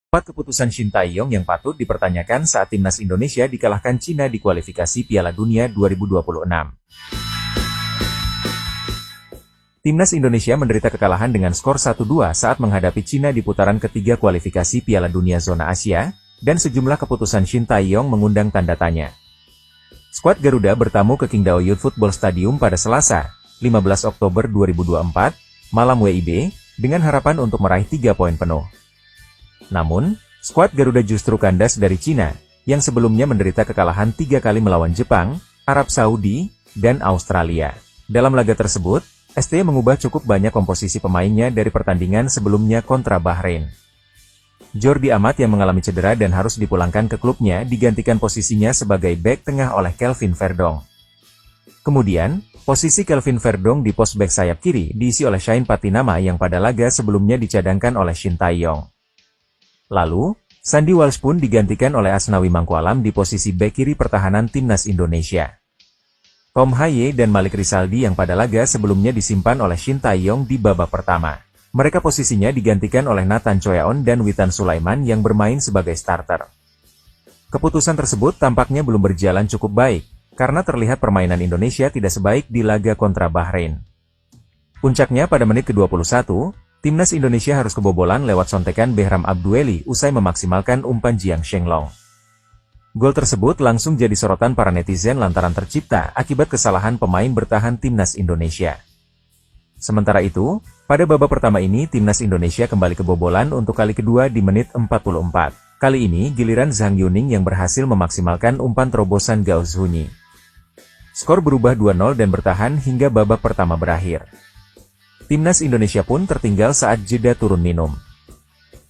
4 keputusan Shin Tae-yong yang patut dipertanyakan saat timnas Indonesia dikalahkan Cina di kualifikasi Piala Dunia 2026. Timnas Indonesia menderita kekalahan dengan skor 1-2 saat menghadapi Cina di putaran ketiga kualifikasi Piala Dunia Zona Asia, dan sejumlah keputusan Shin Tae-yong mengundang tanda tanya. Skuad Garuda bertamu ke Qingdao Youth Football Stadium pada Selasa, 15 Oktober 2024, malam WIB, dengan harapan untuk meraih 3 poin penuh. Namun, skuad Garuda justru kandas dari Cina, yang sebelumnya menderita kekalahan 3 kali melawan Jepang, Arab Saudi, dan Australia. Dalam laga tersebut, ST mengubah cukup banyak komposisi pemainnya dari pertandingan sebelumnya kontra Bahrain. Jordi Amat yang mengalami cedera dan harus dipulangkan ke klubnya digantikan posisinya sebagai bek tengah oleh Kelvin Verdong. Kemudian, posisi Kelvin Verdong di pos bek sayap kiri diisi oleh Shain Patinama yang pada laga sebelumnya dicadangkan oleh Shin Tae-yong. Lalu, Sandy Walsh pun digantikan oleh Asnawi Mangkualam di posisi bek kiri pertahanan timnas Indonesia. Tom Haye dan Malik Rizaldi yang pada laga sebelumnya disimpan oleh Shin Tae-yong di babak pertama. Mereka posisinya digantikan oleh Nathan Choeon dan Witan Sulaiman yang bermain sebagai starter. Keputusan tersebut tampaknya belum berjalan cukup baik, karena terlihat permainan Indonesia tidak sebaik di laga kontra Bahrain. Puncaknya pada menit ke-21, timnas Indonesia harus kebobolan lewat sontekan Behram Abdueli usai memaksimalkan umpan Jiang Shenglong. Gol tersebut langsung jadi sorotan para netizen lantaran tercipta akibat kesalahan pemain bertahan timnas Indonesia. Sementara itu, pada babak pertama ini timnas Indonesia kembali kebobolan untuk kali kedua di menit 44. Kali ini giliran Zhang Yuning yang berhasil memaksimalkan umpan terobosan Gao Zhunyi. Skor berubah 2-0 dan bertahan hingga babak pertama berakhir. Timnas Indonesia pun tertinggal saat jeda turun minum.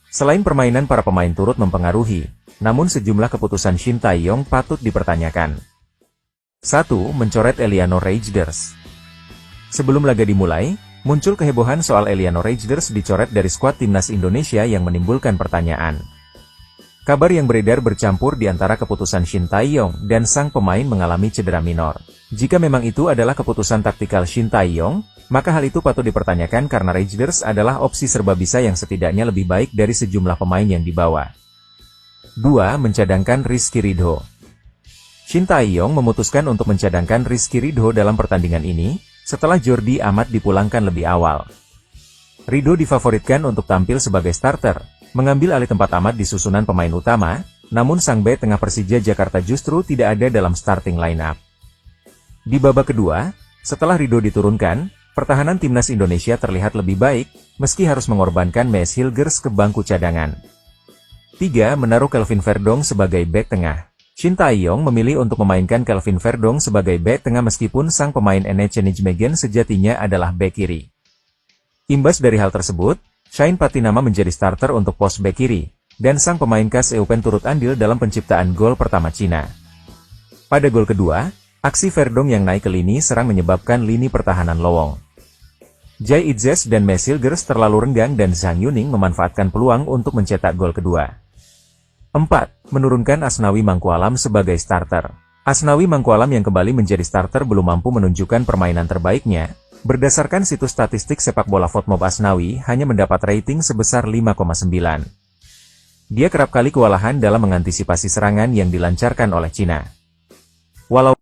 Selain permainan para pemain turut mempengaruhi, namun sejumlah keputusan Shin Tae-yong patut dipertanyakan. 1. Mencoret Eliano Reijnders. Sebelum laga dimulai, muncul kehebohan soal Eliano Reijnders dicoret dari skuad timnas Indonesia yang menimbulkan pertanyaan. Kabar yang beredar bercampur di antara keputusan Shin Tae-yong dan sang pemain mengalami cedera minor. Jika memang itu adalah keputusan taktikal Shin Tae-yong, maka hal itu patut dipertanyakan karena Reijnders adalah opsi serba bisa yang setidaknya lebih baik dari sejumlah pemain yang dibawa. 2. Mencadangkan Rizky Ridho. Shin Tae-yong memutuskan untuk mencadangkan Rizky Ridho dalam pertandingan ini, setelah Jordi Amat dipulangkan lebih awal. Ridho difavoritkan untuk tampil sebagai starter, mengambil alih tempat Amat di susunan pemain utama, namun sang bek tengah Persija Jakarta justru tidak ada dalam starting lineup. Di babak kedua, setelah Ridho diturunkan, pertahanan timnas Indonesia terlihat lebih baik, meski harus mengorbankan Mees Hilgers ke bangku cadangan. 3. Menaruh Kelvin Verdong sebagai bek tengah. Shin Tae-yong memilih untuk memainkan Kelvin Verdong sebagai bek tengah meskipun sang pemain Ene Nijmegen sejatinya adalah bek kiri. Imbas dari hal tersebut, Shain Patinama menjadi starter untuk pos bek kiri, dan sang pemain khas Eupen turut andil dalam penciptaan gol pertama Cina. Pada gol kedua, aksi Verdong yang naik ke lini serang menyebabkan lini pertahanan lowong. Jai Itzes dan Mees Hilgers terlalu renggang dan Zhang Yuning memanfaatkan peluang untuk mencetak gol kedua. 4. Menurunkan Asnawi Mangkualam sebagai starter. Asnawi Mangkualam yang kembali menjadi starter belum mampu menunjukkan permainan terbaiknya. Berdasarkan situs statistik sepak bola Fotmob, Asnawi hanya mendapat rating sebesar 5,9. Dia kerap kali kewalahan dalam mengantisipasi serangan yang dilancarkan oleh Cina. Walau